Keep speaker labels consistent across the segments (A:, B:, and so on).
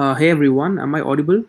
A: Hey everyone, am I audible?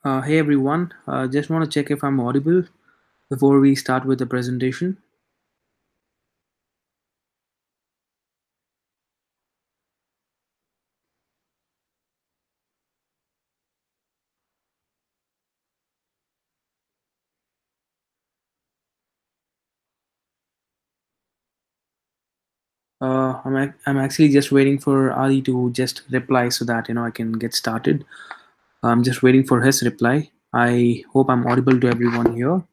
A: Hey everyone, just want to check if I'm audible before we start with the presentation. I'm actually just waiting for Ali to just reply so that I can get started. I'm just waiting for his reply. I hope I'm audible to everyone here.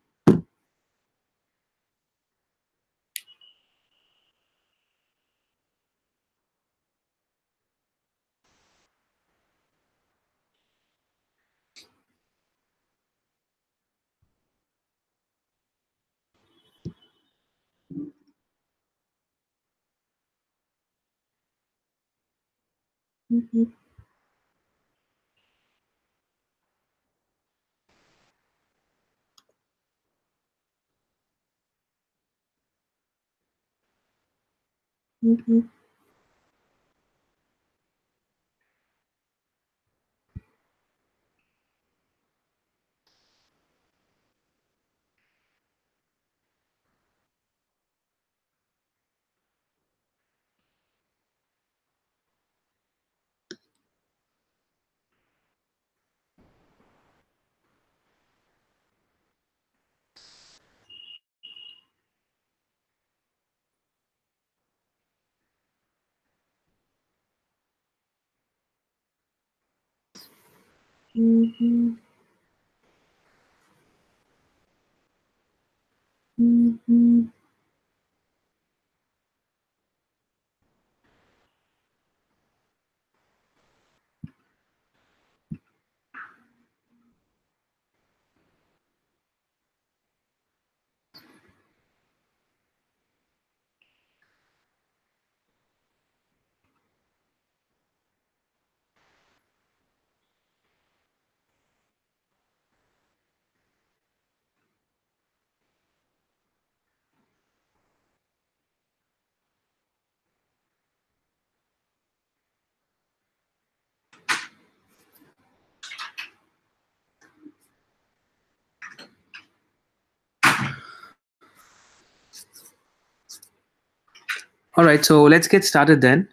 A: All right, so let's get started then.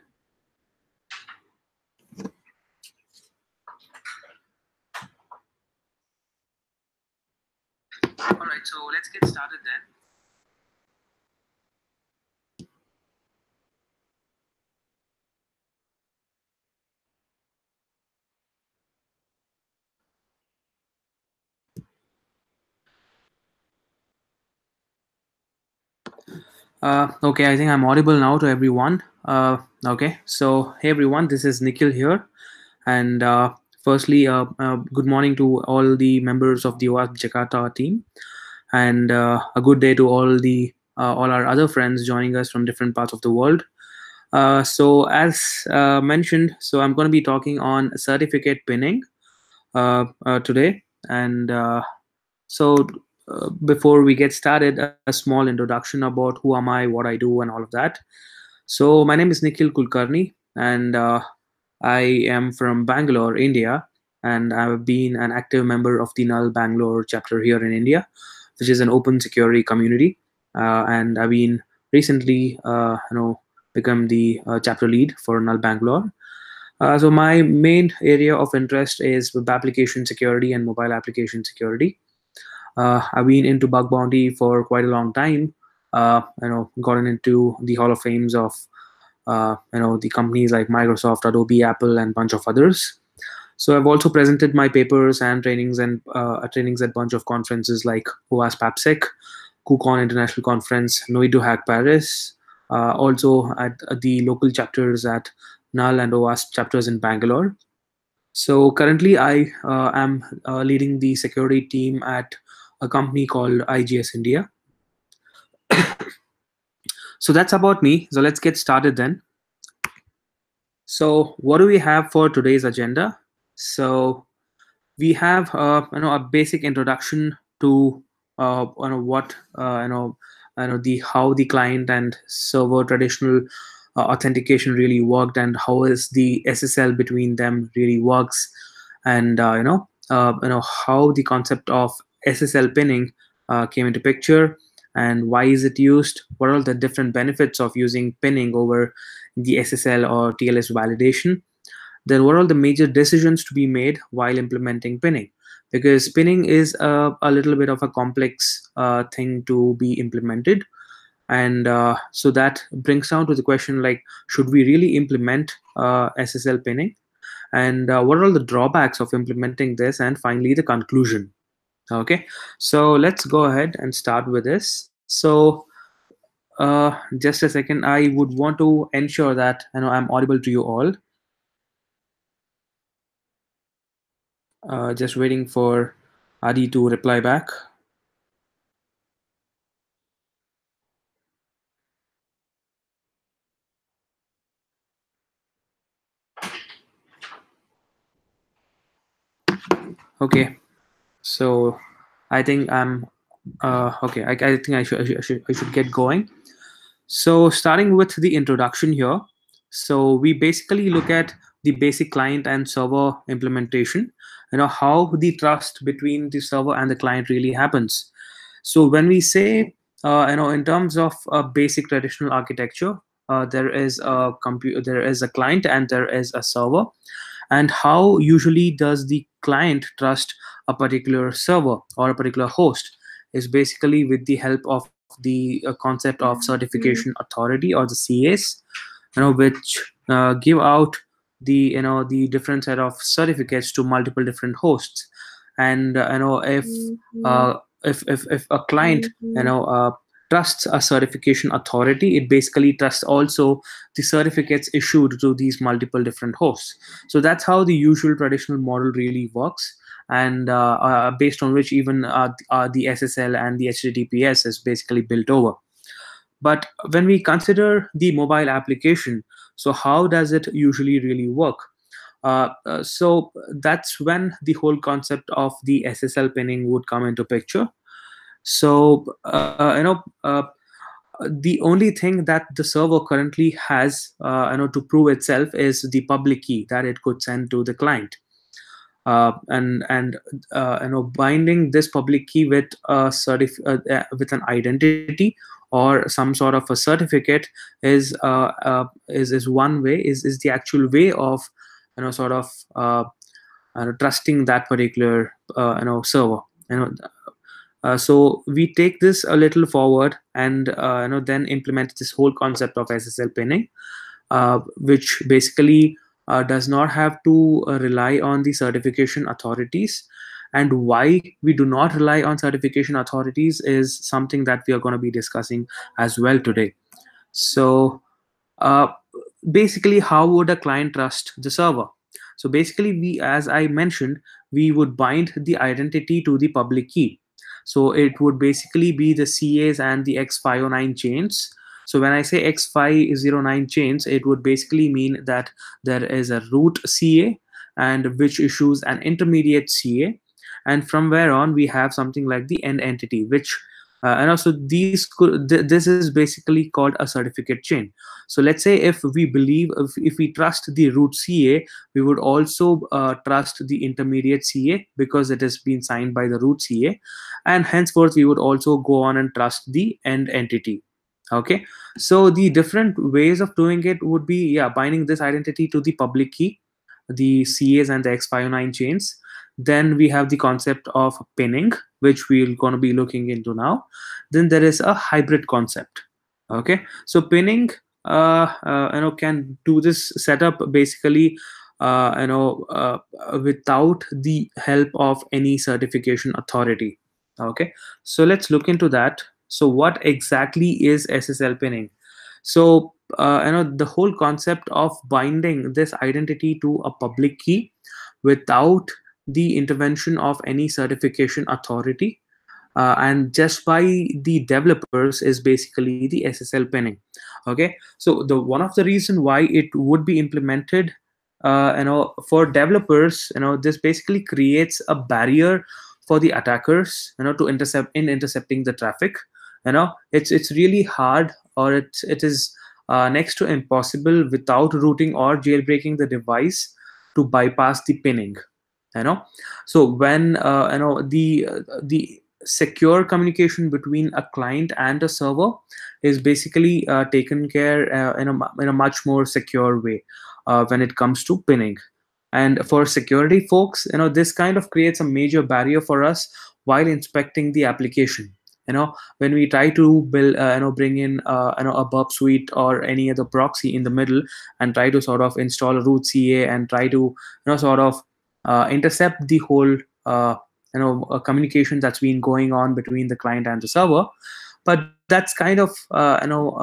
A: All right, so let's get started then. Okay, I think I'm audible now to everyone. Okay, so hey everyone, this is Nikhil here, and firstly, good morning to all the members of the OWASP Jakarta team, and a good day to all our other friends joining us from different parts of the world. So as mentioned, so I'm going to be talking on certificate pinning today, and before we get started, a small introduction about who am I, what I do, and all of that. So my name is Nikhil Kulkarni, and I am from Bangalore, India, and I've been an active member of the Null Bangalore chapter here in India, which is an open security community. And I've been recently, become the chapter lead for Null Bangalore. So my main area of interest is web application security and mobile application security. I've been into bug bounty for quite a long time. Gotten into the Hall of Fames of the companies like Microsoft, Adobe, Apple, and bunch of others. So I've also presented my papers and trainings at bunch of conferences like OWASP AppSec, KuCon International Conference, Noi to Hack Paris, also at the local chapters at Null and OWASP chapters in Bangalore. So currently, I am leading the security team at a company called IGS India. So that's about me. So let's get started then. So what do we have for today's agenda? So we have a basic introduction to what the how the client and server traditional authentication really worked, and how is the SSL between them really works, and how the concept of SSL pinning came into picture, and why is it used, what are the different benefits of using pinning over the SSL or TLS validation. Then what are the major decisions to be made while implementing pinning, because pinning is a little bit of a complex thing to be implemented. And so that brings down to the question, like, should we really implement SSL pinning, and what are all the drawbacks of implementing this, and finally the conclusion. Okay, so let's go ahead and start with this. So just a second, I would want to ensure that I'm audible to you all. Just waiting for Adi to reply back. Okay, so I think I'm okay. I think I should get going. So starting with the introduction here, so we basically look at the basic client and server implementation. How the trust between the server and the client really happens. So when we say in terms of a basic traditional architecture, there is a client and there is a server. And how usually does the client trust a particular server or a particular host is basically with the help of the concept of certification authority, or the CAs, which give out the different set of certificates to multiple different hosts. And if a client trusts a certification authority, it basically trusts also the certificates issued to these multiple different hosts. So that's how the usual traditional model really works, and based on which even the SSL and the HTTPS is basically built over. But when we consider the mobile application, so how does it usually really work? So that's when the whole concept of the SSL pinning would come into picture. So the only thing that the server currently has to prove itself is the public key that it could send to the client. And binding this public key with with an identity or some sort of a certificate is one way, is the actual way of sort of trusting that particular server. So we take this a little forward and then implement this whole concept of SSL pinning, which basically does not have to rely on the certification authorities. And why we do not rely on certification authorities is something that we are going to be discussing as well today. So uh, basically, how would a client trust the server? So basically, as I mentioned, we would bind the identity to the public key. So it would basically be the CAs and the X509 chains. So when I say X509 chains, it would basically mean that there is a root CA and which issues an intermediate CA. And from where on, we have something like the end entity, which and also this is basically called a certificate chain. So let's say if we believe, if we trust the root CA, we would also trust the intermediate CA because it has been signed by the root CA, and henceforth we would also go on and trust the end entity. Okay, so the different ways of doing it would be, yeah, binding this identity to the public key, the CAs and the X509 chains. Then we have the concept of pinning, which we're going to be looking into now. Then there is a hybrid concept. Okay, so pinning can do this setup basically without the help of any certification authority. Okay, so let's look into that. So what exactly is SSL pinning? So the whole concept of binding this identity to a public key without the intervention of any certification authority, and just by the developers, is basically the SSL pinning. Okay, so the one of the reason why it would be implemented for developers, this basically creates a barrier for the attackers to intercepting the traffic. It's really hard, or it is next to impossible without rooting or jailbreaking the device to bypass the pinning. So when the secure communication between a client and a server is basically taken care in a much more secure way when it comes to pinning. And for security folks, this kind of creates a major barrier for us while inspecting the application. When we try to build bring in a burp suite or any other proxy in the middle and try to sort of install a root CA and try to sort of intercept the whole communication that's been going on between the client and the server. But that's kind of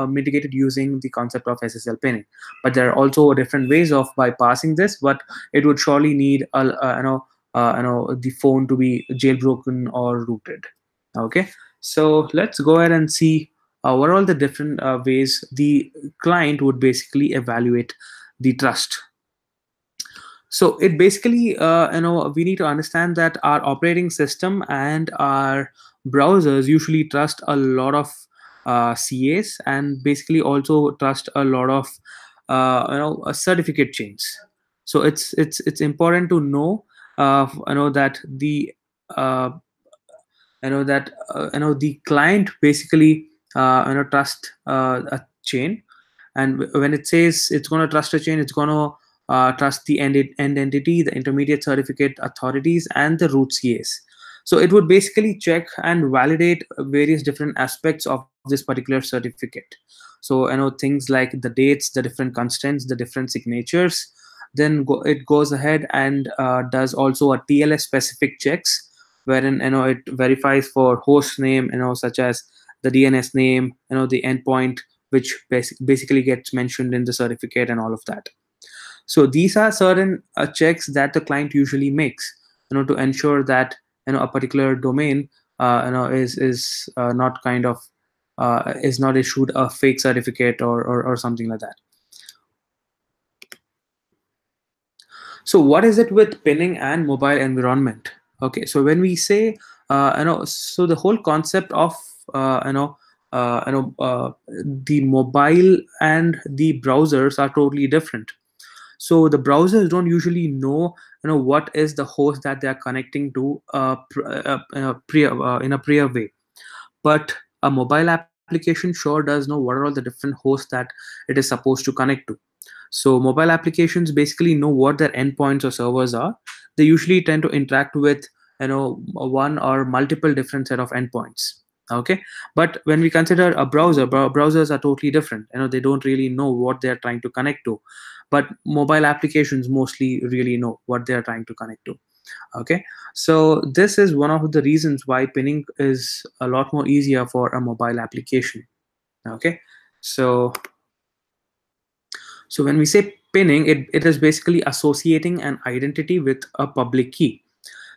A: mitigated using the concept of SSL pinning. But there are also different ways of bypassing this, but it would surely need the phone to be jailbroken or rooted. Okay, so let's go ahead and see what are all the different ways the client would basically evaluate the trust. So it basically we need to understand that our operating system and our browsers usually trust a lot of CAs, and basically also trust a lot of certificate chains. So it's important to know that the uh, the client basically trust a chain. And when it says it's going to trust a chain, it's going to trust the end entity, the intermediate certificate authorities, and the root CAs. So it would basically check and validate various different aspects of this particular certificate. So things like the dates, the different constants, the different signatures. Then it goes ahead and does also a TLS specific checks, wherein it verifies for host name, such as the DNS name, the endpoint, which basically gets mentioned in the certificate and all of that. So these are certain checks that the client usually makes, to ensure that a particular domain is not kind of is not issued a fake certificate or something like that. So what is it with pinning and mobile environment? Okay, so when we say so the whole concept of the mobile and the browsers are totally different. So the browsers don't usually know what is the host that they are connecting to in a prior way, but a mobile application application sure does know what are all the different hosts that it is supposed to connect to. So mobile applications basically know what their endpoints or servers are. They usually tend to interact with, one or multiple different set of endpoints. Okay, but when we consider a browser, browsers are totally different. They don't really know what they're trying to connect to, but mobile applications mostly really know what they're trying to connect to. Okay, so this is one of the reasons why pinning is a lot more easier for a mobile application. Okay, so so when we say pinning, it is basically associating an identity with a public key.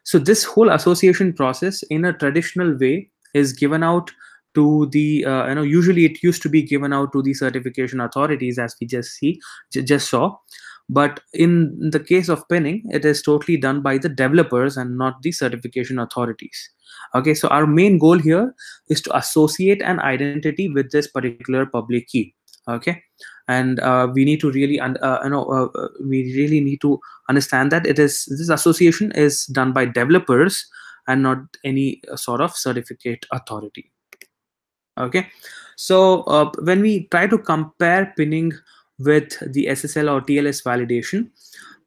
A: So this whole association process in a traditional way is given out to the usually it used to be given out to the certification authorities, as we just saw. But in the case of pinning, it is totally done by the developers and not the certification authorities. Okay, so our main goal here is to associate an identity with this particular public key. Okay, and we need to really we really need to understand that this association is done by developers and not any sort of certificate authority. Okay, so when we try to compare pinning with the SSL or TLS validation,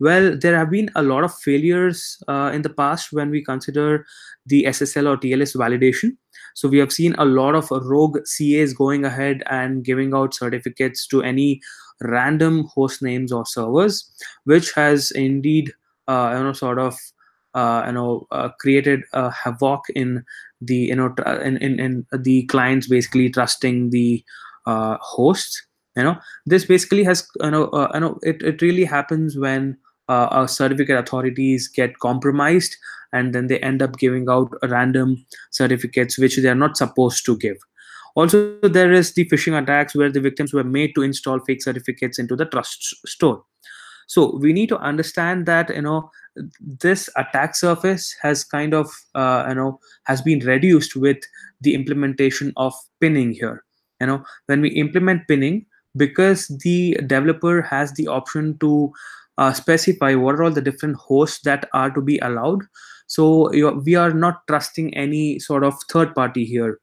A: well, there have been a lot of failures in the past when we consider the SSL or TLS validation. So we have seen a lot of rogue CAs going ahead and giving out certificates to any random host names or servers, which has indeed created a havoc in the in the clients basically trusting the hosts. This basically has it really happens when our certificate authorities get compromised, and then they end up giving out random certificates which they are not supposed to give. Also, there is the phishing attacks where the victims were made to install fake certificates into the trust store. So we need to understand that this attack surface has kind of has been reduced with the implementation of pinning here. When we implement pinning, because the developer has the option to specify what are all the different hosts that are to be allowed. So we are not trusting any sort of third party here,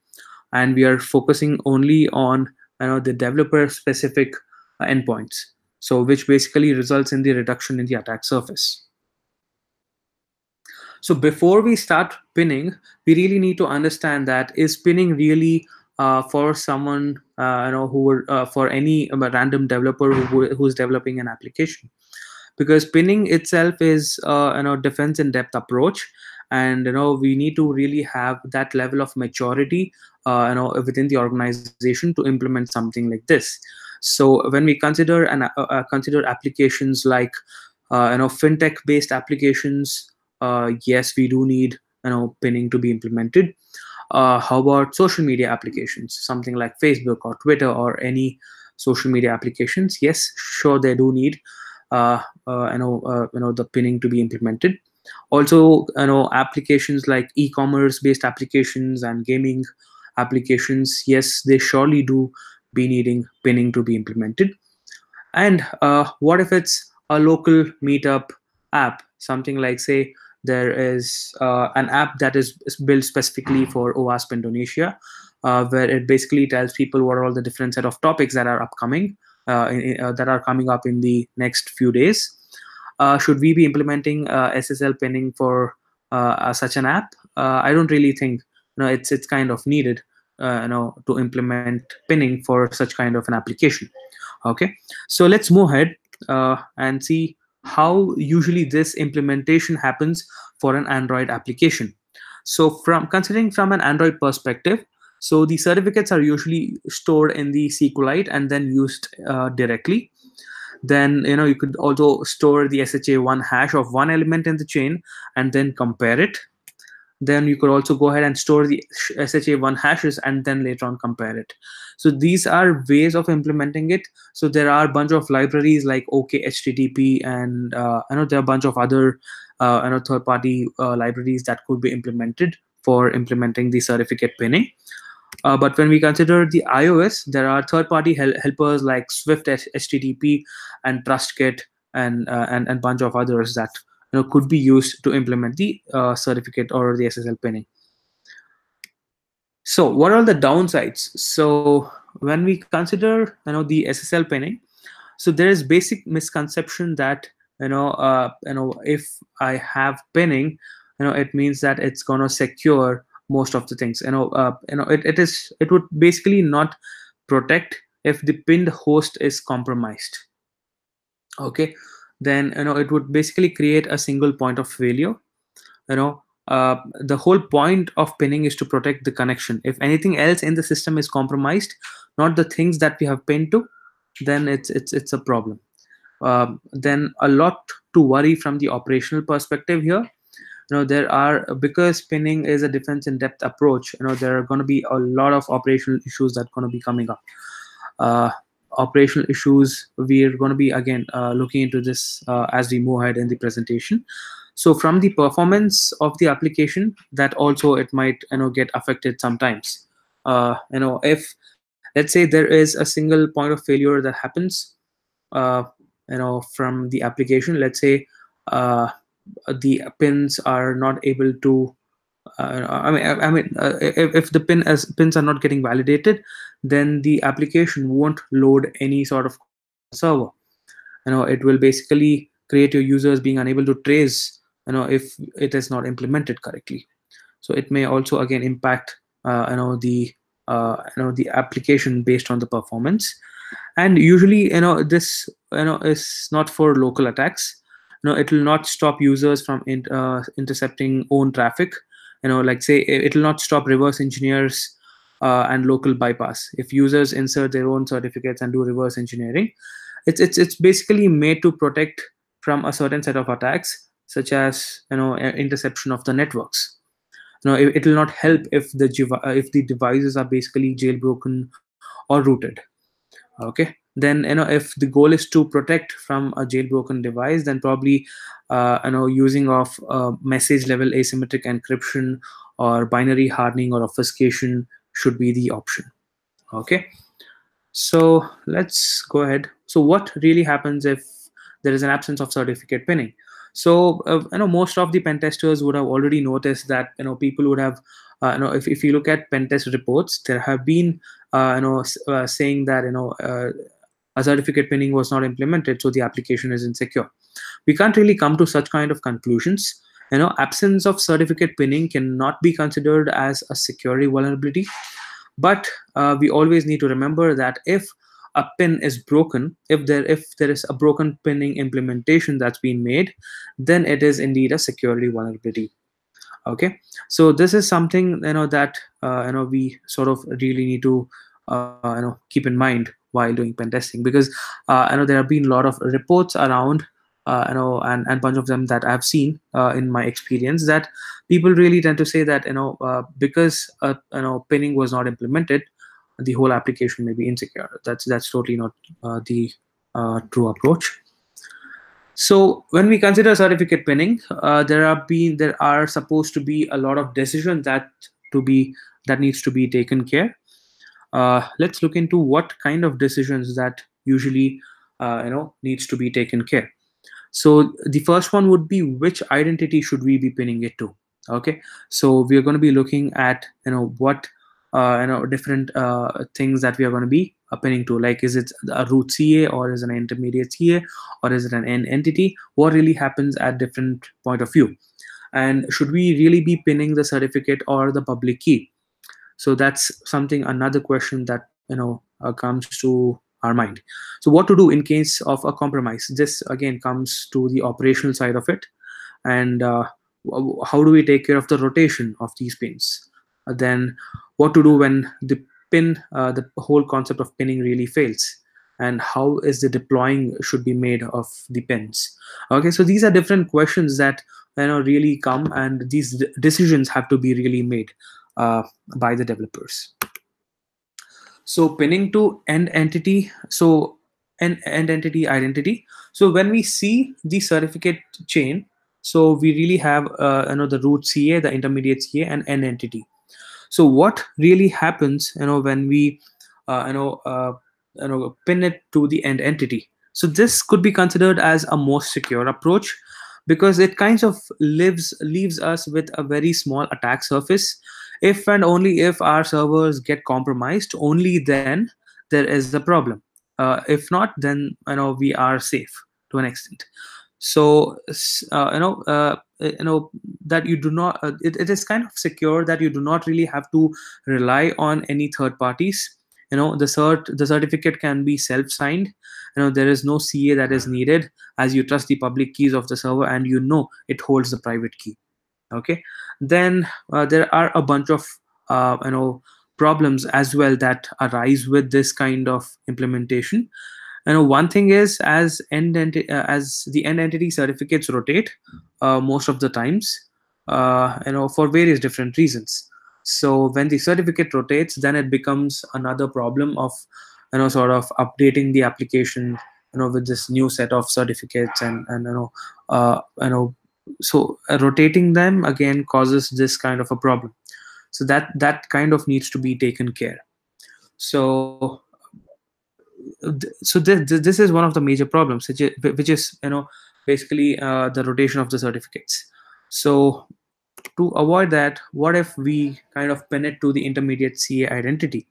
A: and we are focusing only on the developer specific endpoints, so which basically results in the reduction in the attack surface. So before we start pinning, we really need to understand that is pinning really for someone for any random developer who's developing an application, because pinning itself is defense in depth approach, and we need to really have that level of maturity within the organization to implement something like this. So when we consider applications like fintech based applications, yes, we do need pinning to be implemented. How about social media applications, something like Facebook or Twitter or any social media applications? Yes, sure, they do need the pinning to be implemented. Also, applications like e-commerce based applications and gaming applications, yes, they surely do be needing pinning to be implemented. And what if it's a local meetup app, something like, say, there is an app that is built specifically for OWASP Indonesia, where it basically tells people what are all the different set of topics that are upcoming, that are coming up in the next few days. Should we be implementing SSL pinning for such an app? I don't really think it's kind of needed to implement pinning for such kind of an application. Okay, so let's move ahead and see how usually this implementation happens for an Android application. So from considering from an Android perspective, so the certificates are usually stored in the SQLite and then used directly. Then you could also store the SHA-1 hash of one element in the chain and then compare it. Then you could also go ahead and store the SHA-1 hashes and then later on compare it. So these are ways of implementing it. So there are a bunch of libraries like OKHTTP, and there are a bunch of other third-party libraries that could be implemented for implementing the certificate pinning. But when we consider the iOS, there are third-party helpers like Swift HTTP and TrustKit and bunch of others that could be used to implement the certificate or the SSL pinning. So what are the downsides? So when we consider the SSL pinning, so there is basic misconception that if I have pinning, it means that it's gonna secure most of the things. It would basically not protect if the pinned host is compromised. Okay, then it would basically create a single point of failure. The whole point of pinning is to protect the connection. If anything else in the system is compromised, not the things that we have pinned to, then it's a problem. Then a lot to worry from the operational perspective here. There are, because pinning is a defense in depth approach, there are going to be a lot of operational issues that are going to be coming up. uh, Operational issues, we're going to be again looking into this as we move ahead in the presentation. So from the performance of the application, that also it might get affected sometimes. If, let's say, there is a single point of failure that happens uh, from the application, let's say uh, the pins are not able to if the pins are not getting validated, then the application won't load any sort of code on the server. It will basically create your users being unable to trace if it is not implemented correctly. So it may also again impact the application based on the performance. And usually this is not for local attacks. It will not stop users from intercepting own traffic. Like, say, it will not stop reverse engineers and local bypass. If users insert their own certificates and do reverse engineering, it's basically made to protect from a certain set of attacks, such as interception of the networks. It will not help if the devices are basically jailbroken or rooted. Okay, then if the goal is to protect from a jailbroken device, then probably using of message level asymmetric encryption or binary hardening or obfuscation should be the option. Okay, so let's go ahead. So what really happens if there is an absence of certificate pinning? So most of the pen testers would have already noticed that people would have if you look at pen test reports, there have been saying that a certificate pinning was not implemented, so the application is insecure. We can't really come to such kind of conclusions. Absence of certificate pinning cannot be considered as a security vulnerability. But we always need to remember that if a pin is broken, if there is a broken pinning implementation that's been made, then it is indeed a security vulnerability. Okay, so this is something that we sort of really need to keep in mind while doing pen testing, because there have been a lot of reports around and bunch of them that I've seen in my experience, that people really tend to say that because pinning was not implemented, the whole application may be insecure. That's totally not the true approach. So when we consider certificate pinning, there are supposed to be a lot of decisions that needs to be taken care. Let's look into what kind of decisions that usually needs to be taken care. So the first one would be, which identity should we be pinning it to? Okay, so we are going to be looking at what different things that we are going to be pinning to. Like, is it a root CA, or is it an intermediate CA, or is it an N entity? What really happens at different point of view? And should we really be pinning the certificate or the public key? So that's something, another question that comes to our mind. So what to do in case of a compromise? This again comes to the operational side of it. And how do we take care of the rotation of these pins? Then what to do when the whole concept of pinning really fails, and how is the deploying should be made of the pins? Okay, so these are different questions that really come, and these decisions have to be really made by the developers. So pinning to end entity, so end entity identity. So when we see the certificate chain, so we really have the root CA, the intermediate CA, and end entity. So what really happens when we pin it to the end entity? So this could be considered as a most secure approach, because it kind of leaves us with a very small attack surface. If and only if our servers get compromised, only then there is a problem. If not, then we are safe to an extent. So that you do not it is kind of secure, that you do not really have to rely on any third parties. The certificate can be self signed. There is no CA that is needed, as you trust the public keys of the server and it holds the private key. Okay. Then there are a bunch of problems as well that arise with this kind of implementation. One thing is, as the end entity certificates rotate most of the times, for various different reasons. So when the certificate rotates, then it becomes another problem of sort of updating the application with this new set of certificates, and so rotating them again causes this kind of a problem. So that kind of needs to be taken care. So this is one of the major problems, which is basically the rotation of the certificates. So to avoid that, what if we kind of pin it to the intermediate CA identity?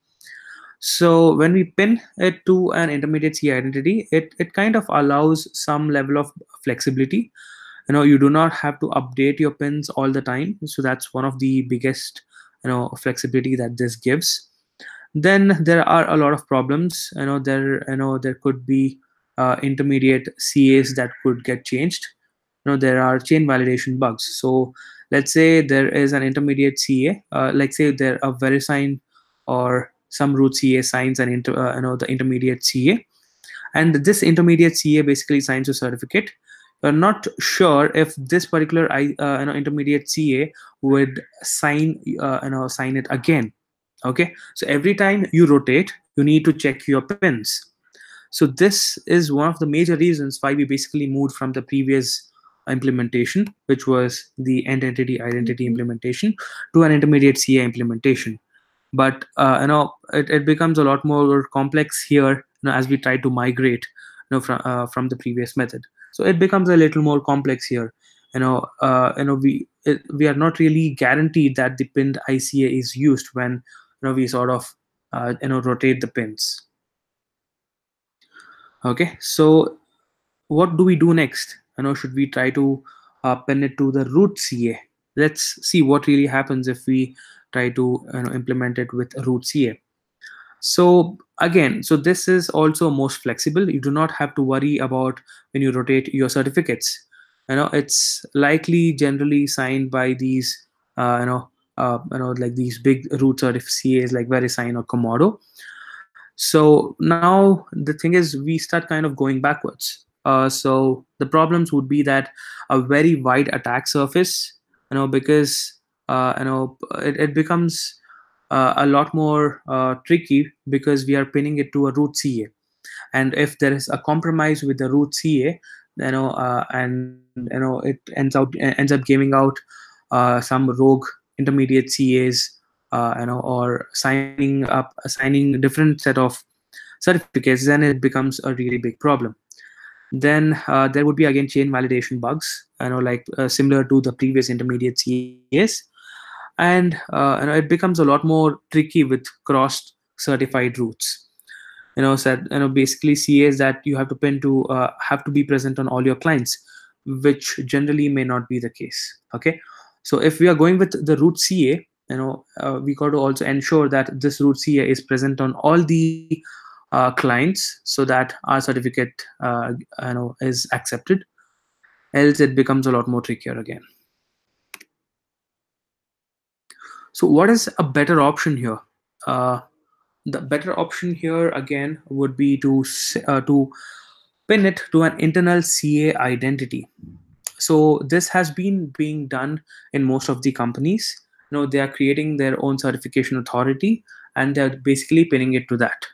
A: So when we pin it to an intermediate CA identity, it kind of allows some level of flexibility. You do not have to update your pins all the time. So that's one of the biggest flexibility that this gives. Then there are a lot of problems. There could be intermediate CAs that could get changed. There are chain validation bugs. So let's say there is an intermediate CA, like say there a VeriSign or some root CA signs the intermediate CA, and this intermediate CA basically signs a certificate. You're not sure if this particular intermediate CA would sign it again. Okay, so every time you rotate, you need to check your pins. So this is one of the major reasons why we basically moved from the previous implementation, which was the end entity identity implementation, to an intermediate CA implementation. But it becomes a lot more complex here, as we try to migrate from the previous method. So it becomes a little more complex here. We are not really guaranteed that the pinned ICA is used when we sort of rotate the pins. Okay, so what do we do next? Should we try to pin it to the root CA? Let's see what really happens if we try to implement it with root CA. So again, so this is also most flexible. You do not have to worry about when you rotate your certificates. It's likely generally signed by these like these big root CAs like VeriSign or Komodo. So now the thing is, we start kind of going backwards. So the problems would be that a very wide attack surface, because it becomes a lot more tricky, because we are pinning it to a root CA, and if there is a compromise with the root CA, and it ends up giving out some rogue intermediate CAs, or assigning different set of certificates, then it becomes a really big problem. Then there would be again chain validation bugs, like similar to the previous intermediate CAs, and it becomes a lot more tricky with cross certified roots. Basically CAs that you have to pin to have to be present on all your clients, which generally may not be the case. Okay, so if we are going with the root CA, we got to also ensure that this root CA is present on all the clients, so that our certificate is accepted. Else it becomes a lot more trickier again. So what is a better option here? The better option here again would be to pin it to an internal CA identity. So this has been being done in most of the companies. They are creating their own certification authority, and they're basically pinning it to that.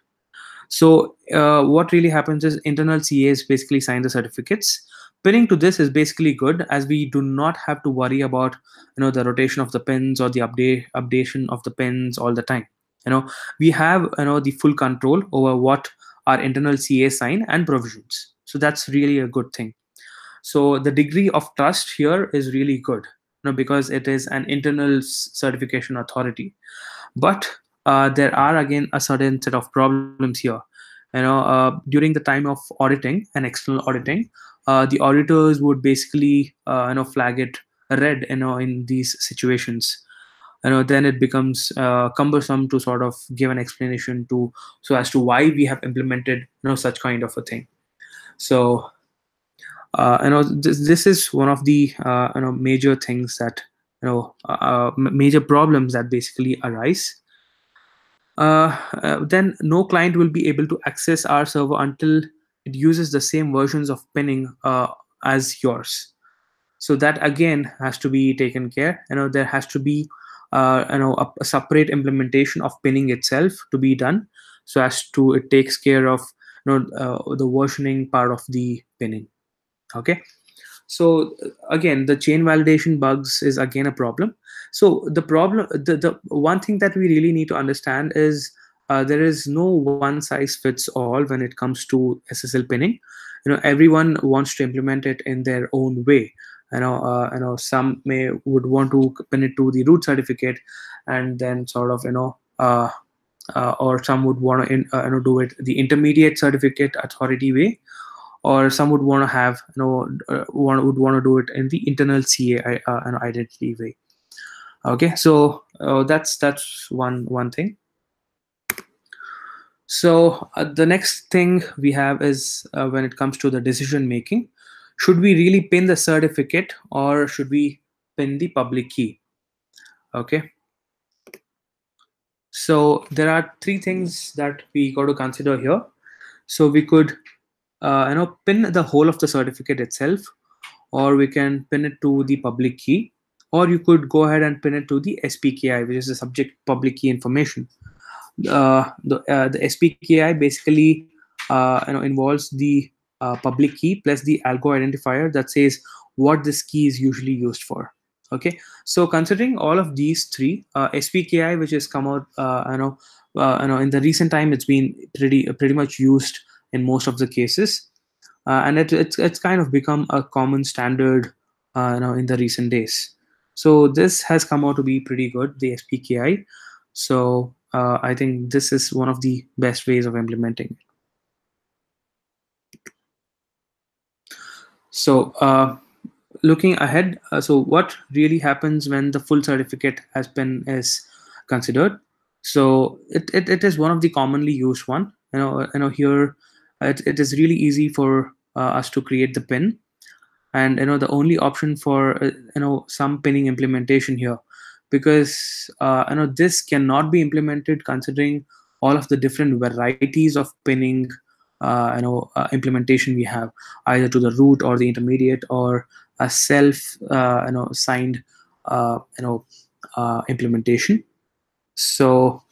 A: So what really happens is internal CAs basically sign the certificates. Pinning to this is basically good, as we do not have to worry about the rotation of the pins or the updation of the pins all the time. We have the full control over what our internal CA sign and provisions. So that's really a good thing. So the degree of trust here is really good. because it is an internal certification authority. But there are again a certain set of problems here. During the time of auditing and external auditing, the auditors would basically flag it red in these situations. Then it becomes cumbersome to sort of give an explanation to so as to why we have implemented such kind of a thing. So this is one of the major things that major problems that basically arise. Then no client will be able to access our server until it uses the same versions of pinning as yours. So that again has to be taken care. There has to be a separate implementation of pinning itself to be done, so as to it takes care of the versioning part of the pinning. Okay. So again, the chain validation bugs is again a problem. So the one thing that we really need to understand is there is no one size fits all when it comes to SSL pinning. Everyone wants to implement it in their own way. Some would want to pin it to the root certificate, and then sort of or some would want to do it the intermediate certificate authority way, or some would want to have would want to do it in the internal CA identity way. Okay, so that's one thing. So the next thing we have is when it comes to the decision making, should we really pin the certificate or should we pin the public key? Okay, so there are three things that we got to consider here. So we could pin the whole of the certificate itself, or we can pin it to the public key, or you could go ahead and pin it to the SPKI, which is the subject public key information. The SPKI basically involves the public key plus the algo identifier that says what this key is usually used for. Okay, so considering all of these three, SPKI, which has come out in the recent time, it's been pretty much used in most of the cases, and it's kind of become a common standard in the recent days. So this has come out to be pretty good, the SPKI. So I think this is one of the best ways of implementing it. So looking ahead, so what really happens when the full certificate has been is considered? So it is one of the commonly used one. Here it is really easy for us to create the pin, and the only option for some pinning implementation here, because this cannot be implemented considering all of the different varieties of pinning implementation we have, either to the root or the intermediate or a self signed implementation. So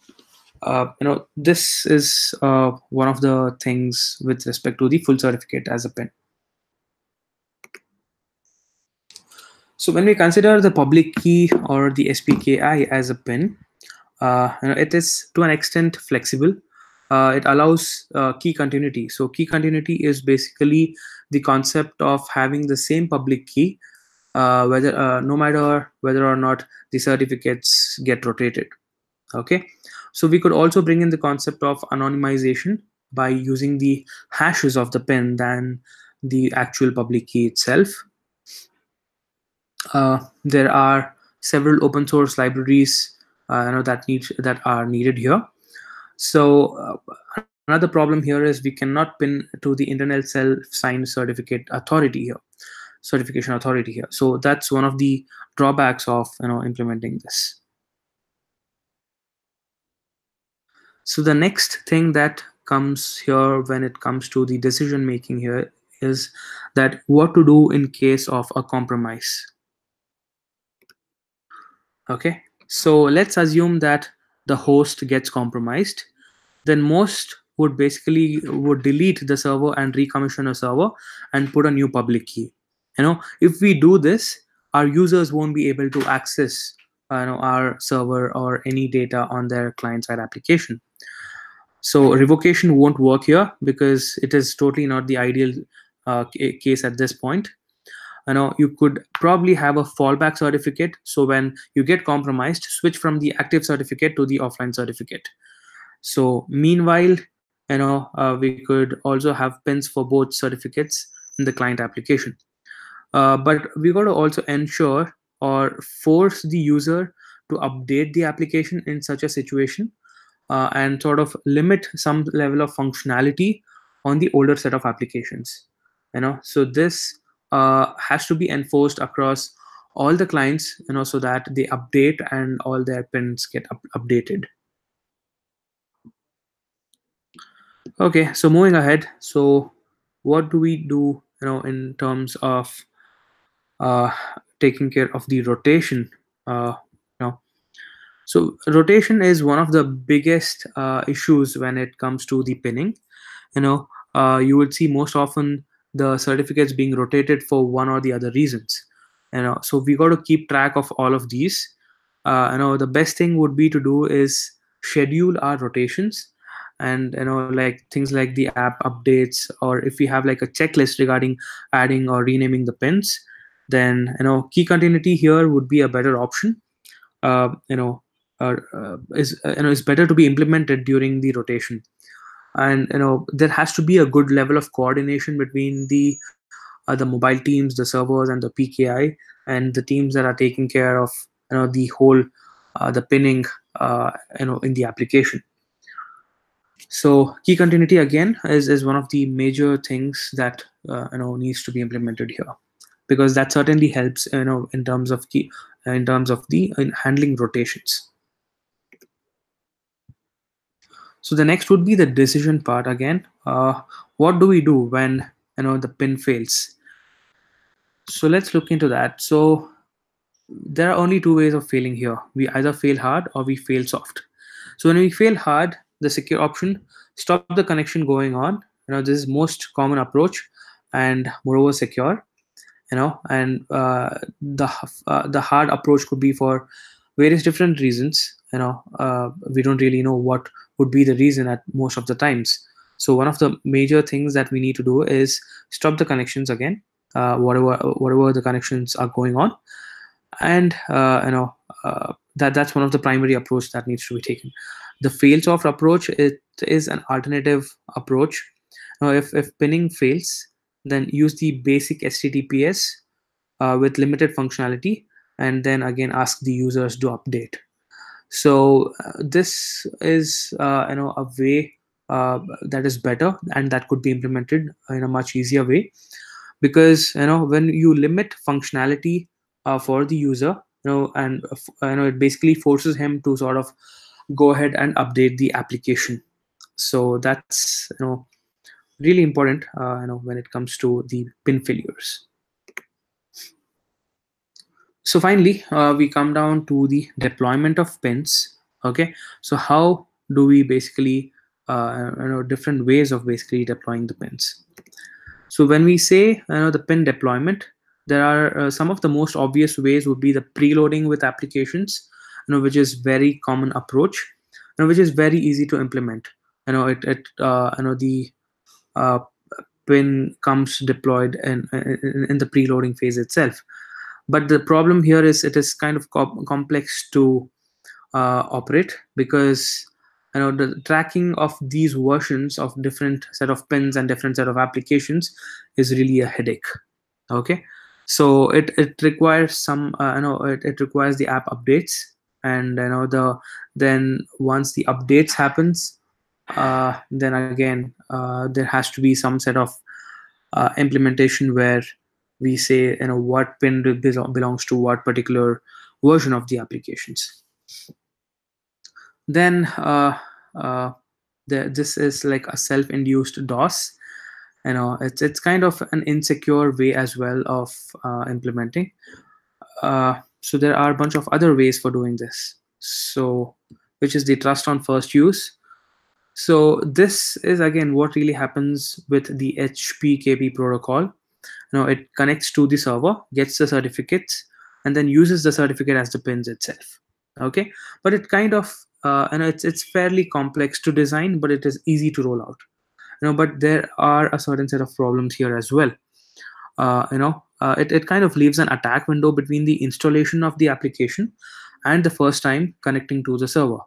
A: this is one of the things with respect to the full certificate as a pin. So when we consider the public key or the SPKI as a pin, it is to an extent flexible. It allows key continuity. So key continuity is basically the concept of having the same public key, whether no matter whether or not the certificates get rotated. Okay, so we could also bring in the concept of anonymization by using the hashes of the pin than the actual public key itself. There are several open source libraries that are needed here. So another problem here is we cannot pin to the internal self-signed certificate authority here, certification authority here. So that's one of the drawbacks of implementing this. So the next thing that comes here when it comes to the decision making here is that what to do in case of a compromise. Okay, so let's assume that the host gets compromised. Then most would basically delete the server and recommission a server and put a new public key. If we do this, our users won't be able to access our server or any data on their client-side application. So revocation won't work here because it is totally not the ideal case at this point. you could probably have a fallback certificate. So when you get compromised, switch from the active certificate to the offline certificate. So meanwhile, we could also have pins for both certificates in the client application. But we got to also ensure or force the user to update the application in such a situation, and sort of limit some level of functionality on the older set of applications. So this has to be enforced across all the clients, so that they update and all their pins get updated. Okay, so moving ahead. So what do we do, in terms of uh, taking care of the rotation? You know, so rotation is one of the biggest issues when it comes to the pinning. You would see most often the certificates being rotated for one or the other reasons. So we got to keep track of all of these. The best thing would be to do is schedule our rotations, and like things like the app updates, or if we have like a checklist regarding adding or renaming the pins, then key continuity here would be a better option. uh, you know is better to be implemented during the rotation. And there has to be a good level of coordination between the mobile teams, the servers, and the PKI, and the teams that are taking care of the whole the pinning in the application. So key continuity again is one of the major things that needs to be implemented here, because that certainly helps in terms of key in terms of the in handling rotations. So the next would be the decision part again. What do we do when the pin fails? So let's look into that. So there are only two ways of failing here. We either fail hard or we fail soft. So when we fail hard, the secure option, stop the connection going on. This is most common approach, and moreover secure. And the hard approach could be for various different reasons. We don't really know what would be the reason at most of the times. So one of the major things that we need to do is stop the connections again, whatever the connections are going on. And that's one of the primary approach that needs to be taken. The fail soft approach, it is an alternative approach. If pinning fails, then use the basic HTTPS with limited functionality, and then again ask the users to update. So this is a way that is better, and that could be implemented in a much easier way, because when you limit functionality for the user, and it basically forces him to sort of go ahead and update the application. So that's really important when it comes to the pin failures. So finally, we come down to the deployment of pins. Okay, so how do we basically different ways of basically deploying the pins? So when we say the pin deployment, there are some of the most obvious ways would be the preloading with applications, which is very common approach, which is very easy to implement. The uh, pin comes deployed in the preloading phase itself. But the problem here is it is kind of complex to operate, because the tracking of these versions of different set of pins and different set of applications is really a headache. Okay, so it requires some it requires the app updates, and then once the updates happens, then again there has to be some set of implementation where we say what pin belongs to what particular version of the applications. Then uh, this is like a self-induced DOS. It's kind of an insecure way as well of implementing. So there are a bunch of other ways for doing this, so which is the trust on first use. So this is again what really happens with the HPKP protocol. It connects to the server, gets the certificates, and then uses the certificate as the pins itself. Okay, but it kind of it's fairly complex to design, but it is easy to roll out. But there are a certain set of problems here as well. it kind of leaves an attack window between the installation of the application and the first time connecting to the server.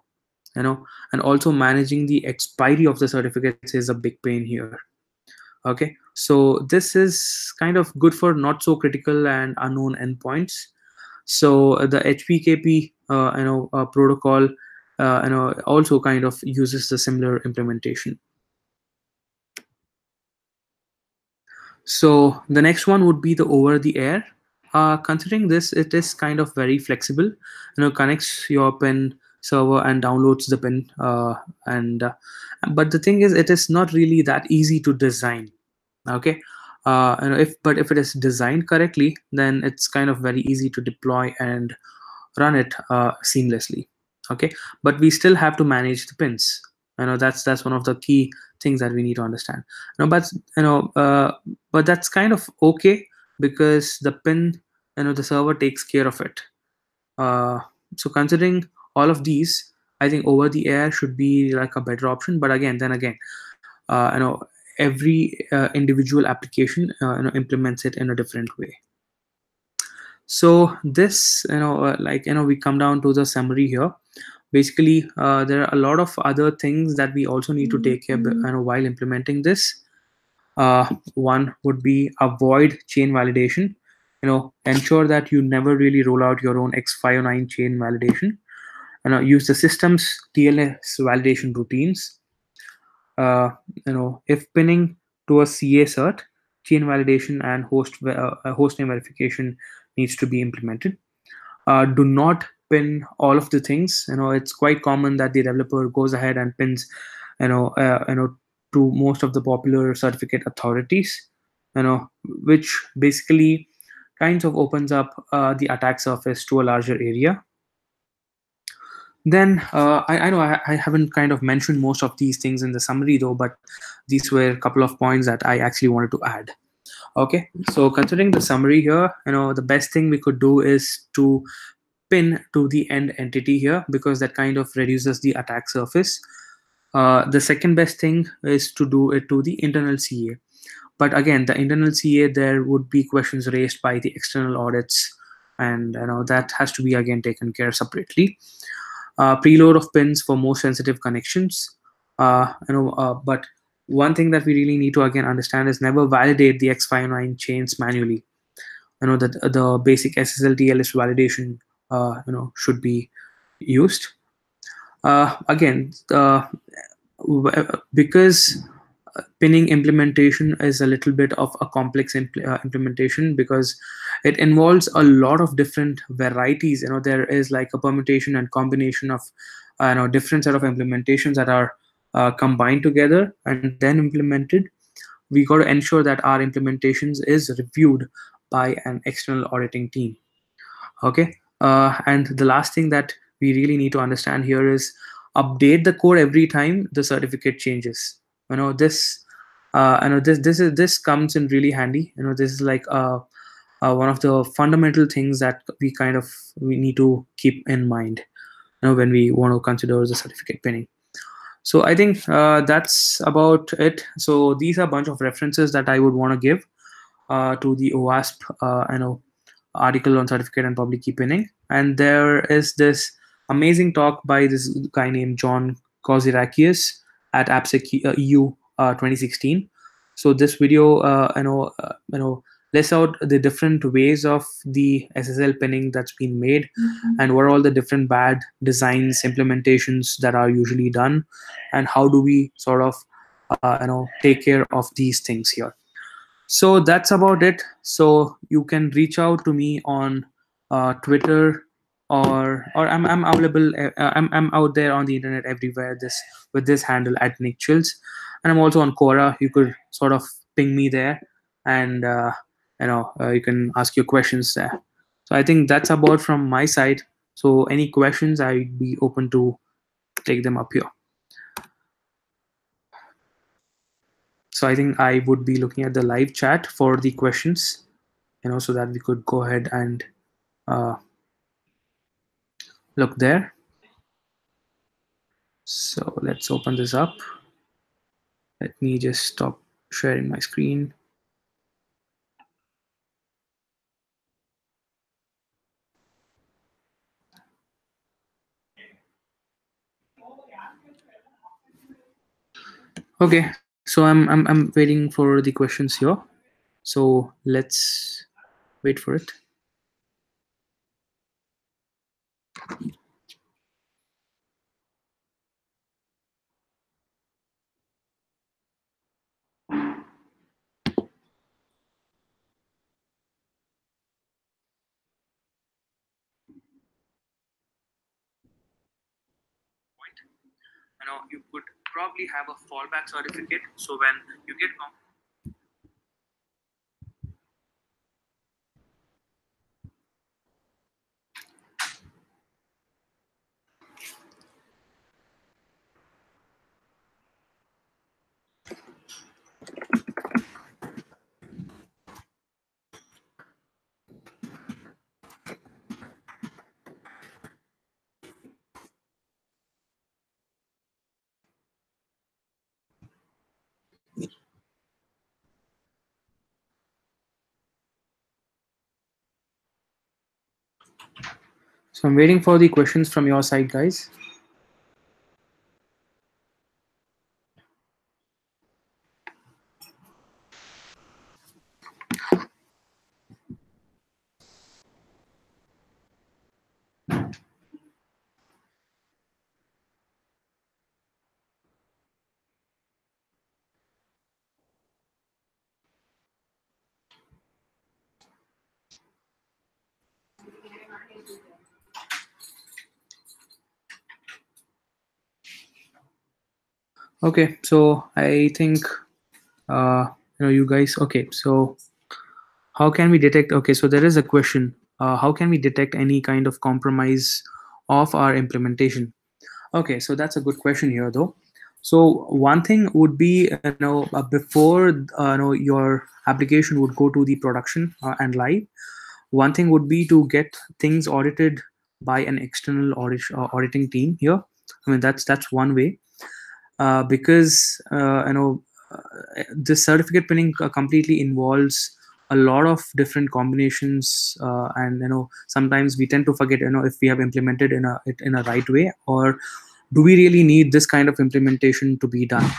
A: And also managing the expiry of the certificates is a big pain here. Okay, so this is kind of good for not so critical and unknown endpoints. So the HPKP protocol also kind of uses the similar implementation. So the next one would be the over the air. Considering this, it is kind of very flexible. Connects your pin server and downloads the pin. And But the thing is, it is not really that easy to design. Okay, if it is designed correctly, then it's kind of very easy to deploy and run it seamlessly. Okay, but we still have to manage the pins. That's one of the key things that we need to understand. But that's kind of okay, because the pin, the server takes care of it. uh, so considering all of these, I think over the air should be like a better option. But again, every individual application implements it in a different way. So this, we come down to the summary here. Basically, there are a lot of other things that we also need to take care while implementing this. One would be avoid chain validation. Ensure that you never really roll out your own X509 chain validation. Use the system's TLS validation routines. If pinning to a CA cert, chain validation and host name verification needs to be implemented. Do not pin all of the things. It's quite common that the developer goes ahead and pins to most of the popular certificate authorities, which basically kinds of opens up the attack surface to a larger area. Then I know I haven't kind of mentioned most of these things in the summary though, but these were a couple of points that I actually wanted to add. Okay, so considering the summary here, the best thing we could do is to pin to the end entity here, because that kind of reduces the attack surface. The second best thing is to do it to the internal CA. But again, the internal CA, there would be questions raised by the external audits, and that has to be again taken care separately. Preload of pins for more sensitive connections. But one thing that we really need to again understand is never validate the X509 chains manually. That the basic SSL TLS validation should be used. Again, because pinning implementation is a little bit of a complex implementation, because it involves a lot of different varieties. There is like a permutation and combination of different set of implementations that are combined together and then implemented. We got to ensure that our implementations is reviewed by an external auditing team. Okay, and the last thing that we really need to understand here is update the code every time the certificate changes. This comes in really handy. This is like one of the fundamental things that we need to keep in mind when we want to consider the certificate pinning. So I think that's about it. So these are a bunch of references that I would want to give to the OWASP article on certificate and public key pinning. And there is this amazing talk by this guy named John Kozirakias at AppSec EU 2016. So this video, lists out the different ways of the SSL pinning that's been made, and what are all the different bad designs, implementations that are usually done, and how do we sort of take care of these things here. So that's about it. So you can reach out to me on Twitter, or I'm available. I'm out there on the internet everywhere. With this handle at Nick Chills, and I'm also on Quora. You could sort of ping me there, and you can ask your questions there. So I think that's about from my side. So any questions, I'd be open to take them up here. So I think I would be looking at the live chat for the questions, so that we could go ahead and look there. So let's open this up. Let me just stop sharing my screen. Okay, so I'm waiting for the questions here. So let's wait for it. You could probably have a fallback certificate. So when you get So I'm waiting for the questions from your side, guys. Okay, so I think you guys. Okay, so how can we detect? Okay, so there is a question. How can we detect any kind of compromise of our implementation? Okay, so that's a good question here, though. So one thing would be, before your application would go to the production and live, one thing would be to get things audited by an external auditing team here. I mean, that's one way, because this certificate pinning completely involves a lot of different combinations, and sometimes we tend to forget if we have implemented it in a right way, or do we really need this kind of implementation to be done.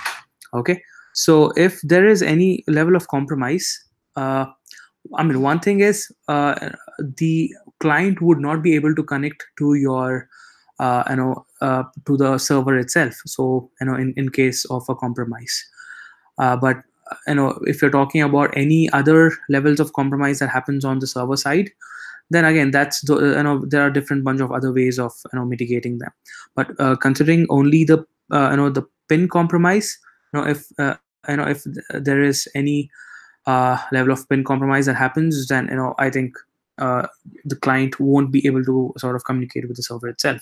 A: Okay, so if there is any level of compromise, I mean, one thing is, the client would not be able to connect to your to the server itself. So in case of a compromise, but if you're talking about any other levels of compromise that happens on the server side, then again, that's there are different bunch of other ways of mitigating them. But considering only the the pin compromise, if there is any level of pin compromise that happens, then I think uh, the client won't be able to sort of communicate with the server itself.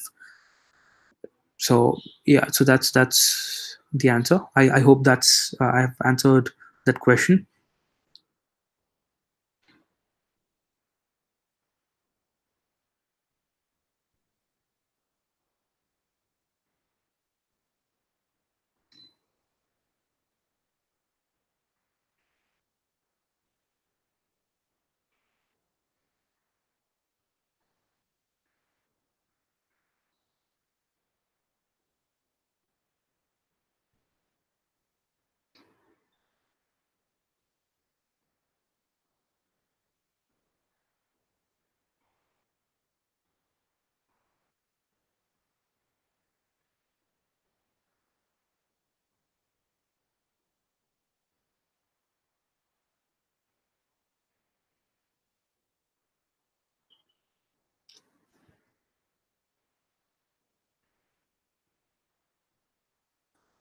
A: So yeah, so that's the answer. I hope that's I've answered that question.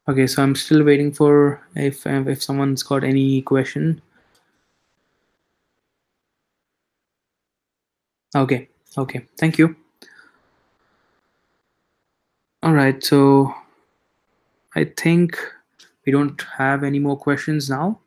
A: Okay, so I'm still waiting for if someone's got any question. Okay, okay, thank you. All right, so I think we don't have any more questions now.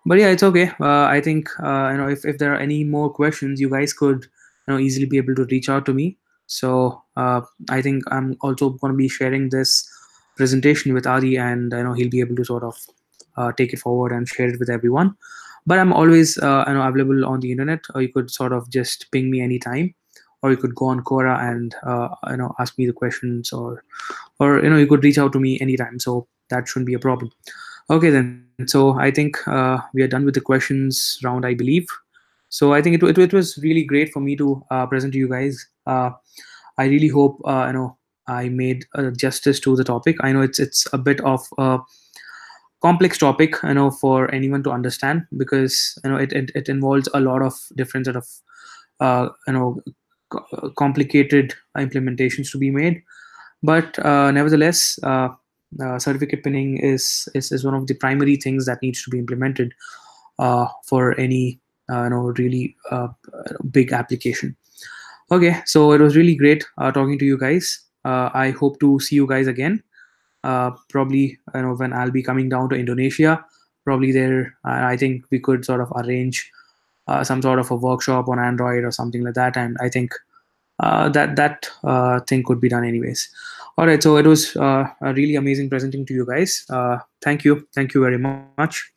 A: But yeah, it's okay. I think if there are any more questions, you guys could easily be able to reach out to me. So I think I'm also going to be sharing this presentation with Adi, and he'll be able to sort of take it forward and share it with everyone. But I'm always available on the internet, or you could sort of just ping me anytime, or you could go on Quora and ask me the questions, or you could reach out to me anytime. So that shouldn't be a problem. Okay, then. So I think we are done with the questions round, I believe. So I think it was really great for me to present to you guys. I really hope I made justice to the topic. I know it's a bit of a complex topic, for anyone to understand, because it involves a lot of different sort of uh, you know complicated implementations to be made. But nevertheless, certificate pinning is one of the primary things that needs to be implemented for any really big application. Okay, so it was really great talking to you guys. I hope to see you guys again. Probably when I'll be coming down to Indonesia. Probably there, I think we could sort of arrange some sort of a workshop on Android or something like that. And I think that thing could be done anyways. All right, so it was a really amazing presenting to you guys. Thank you very much.